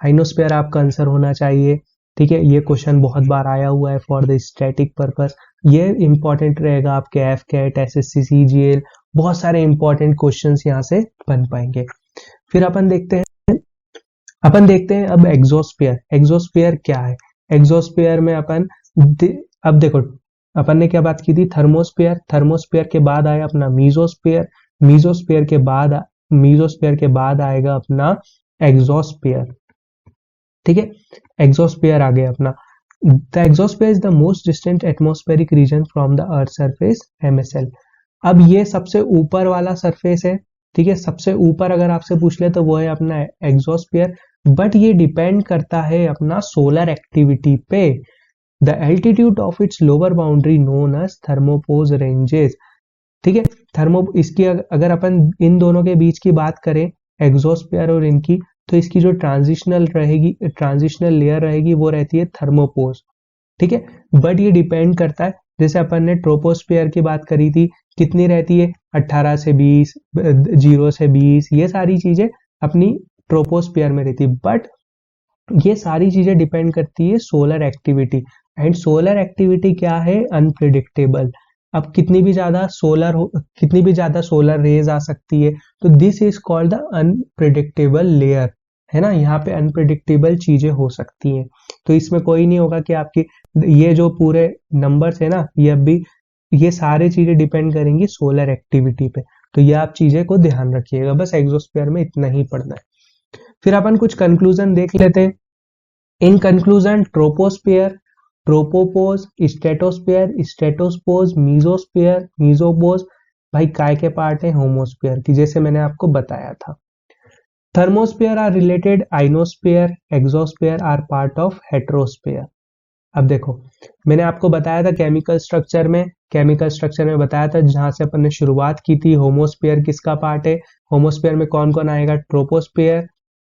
आइनोस्फेयर आपका आंसर होना चाहिए, ठीक है। ये क्वेश्चन बहुत बार आया हुआ है फॉर द स्टैटिक पर्पस, ये इंपॉर्टेंट रहेगा आपके एफ कैट, SSC, CGL, बहुत सारे इंपॉर्टेंट क्वेश्चन यहाँ से बन पाएंगे। फिर अपन देखते हैं अब एग्जोस्फेयर। एग्जोस्फेयर क्या है, एग्जोस्फेयर में अपन अब देखो, अपन ने क्या बात की थी, थर्मोस्फेयर। थर्मोस्फेयर के बाद आया अपना मीजोस्फेयर। मीजोस्फेयर के बाद आएगा अपना एग्जोस्फेयर, ठीक है। एग्जोस्फेयर आ गया अपना। The exosphere is the most distant atmospheric region from the earth surface, MSL। अब ये सबसे ऊपर वाला सरफेस है, ठीक है। सबसे ऊपर अगर आपसे पूछ ले तो वो है अपना एग्जोस्फेयर, बट ये डिपेंड करता है अपना सोलर एक्टिविटी पे। The altitude of its lower boundary known as thermopause ranges, ठीक है। इसकी अगर अपन इन दोनों के बीच की बात करें, एग्जोस्फेयर और इनकी, तो इसकी जो ट्रांजिशनल लेयर रहेगी वो रहती है थर्मोपोज, ठीक है। बट ये डिपेंड करता है, जैसे अपन ने ट्रोपोस्फेयर की बात करी थी, कितनी रहती है 18 से 20, 0 से 20, ये सारी चीजें अपनी ट्रोपोस्फियर में रहती है। बट ये सारी चीजें डिपेंड करती है solar activity, and solar activity क्या है, अनप्रिडिक्टेबल। अब कितनी भी ज्यादा सोलर रेज आ सकती है, तो this is called the unpredictable layer, है ना। यहाँ पे अनप्रिडिक्टेबल चीजें हो सकती हैं, तो इसमें कोई नहीं होगा कि आपकी ये जो पूरे नंबर्स है ना, ये सारी चीजें डिपेंड करेंगी सोलर एक्टिविटी पे। तो ये आप चीजें को ध्यान रखिएगा, बस एक्सोस्फीयर में इतना ही पढ़ना है। फिर अपन कुछ कंक्लूजन देख लेते हैं। In conclusion, troposphere, tropopause, stratosphere, stratopause, mesosphere, mesopause, भाई काय के पार्ट है, होमोस्फीयर की, जैसे मैंने आपको बताया था। Thermosphere are related, ionosphere, exosphere are part of heterosphere. अब देखो, मैंने आपको बताया था केमिकल स्ट्रक्चर में बताया था, जहां से अपन ने शुरुआत की थी, होमोस्फीयर किसका पार्ट है, होमोस्फीयर में कौन कौन आएगा, ट्रोपोस्फीयर,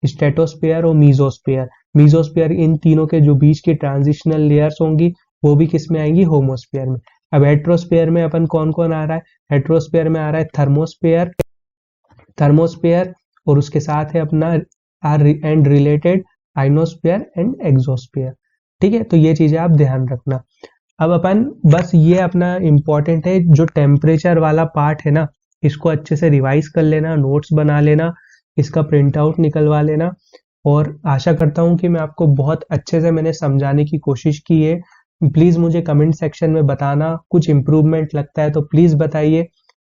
स्टेटोस्फीयर और मीजोस्फीयर। मीजोस्फीयर इन तीनों के जो बीच की ट्रांजिशनल लेयर्स होंगी, वो भी किस में आएंगी, होमोस्फीयर में। अब हेट्रोस्फीयर में अपन कौन कौन आ रहा है, हेट्रोस्फीयर में आ रहा है थर्मोस्फीयर और उसके साथ है अपना are and related ionosphere and exosphere. ठीक है, तो ये चीजें आप ध्यान रखना। अब अपन बस ये अपना इंपॉर्टेंट है, जो टेम्परेचर वाला पार्ट है ना, इसको अच्छे से रिवाइज कर लेना, नोट्स बना लेना, इसका प्रिंट आउट निकलवा लेना। और आशा करता हूं कि मैं आपको बहुत अच्छे से मैंने समझाने की कोशिश की है। प्लीज मुझे कमेंट सेक्शन में बताना, कुछ इंप्रूवमेंट लगता है तो प्लीज बताइए,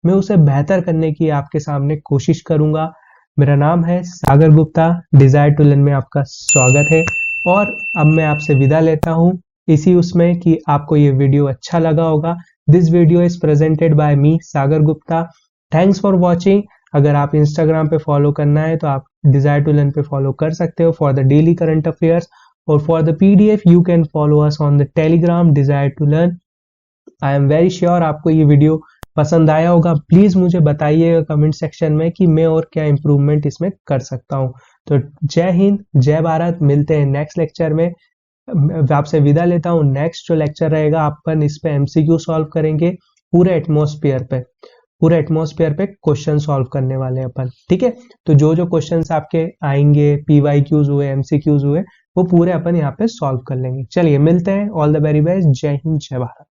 मैं उसे बेहतर करने की आपके सामने कोशिश करूंगा। मेरा नाम है सागर गुप्ता, डिजायर टू लर्न में आपका स्वागत है। और अब मैं आपसे विदा लेता हूं इसी उसमें कि आपको ये वीडियो अच्छा लगा होगा। This video is presented by me Sagar Gupta. Thanks for watching. अगर आप इंस्टाग्राम पे फॉलो करना है तो आप डिजायर टू लर्न पे फॉलो कर सकते हो for the daily current affairs, और for the PDF you can follow us on the Telegram desire to learn. I am very sure आपको ये वीडियो पसंद आया होगा। प्लीज मुझे बताइएगा कमेंट सेक्शन में कि मैं और क्या इंप्रूवमेंट इसमें कर सकता हूँ। तो जय हिंद, जय भारत, मिलते हैं नेक्स्ट लेक्चर में। आपसे विदा लेता हूँ। नेक्स्ट जो लेक्चर रहेगा अपन इस पे एमसीक्यू सॉल्व करेंगे, पूरे एटमॉस्फेयर पे क्वेश्चन सॉल्व करने वाले हैं अपन। ठीक है, तो जो जो क्वेश्चंस आपके आएंगे, पीवाईक्यूज हुए, एमसीक्यूज हुए, वो पूरे अपन यहाँ पे सॉल्व कर लेंगे। चलिए मिलते हैं, ऑल द वेरी बेस्ट, जय हिंद, जय भारत।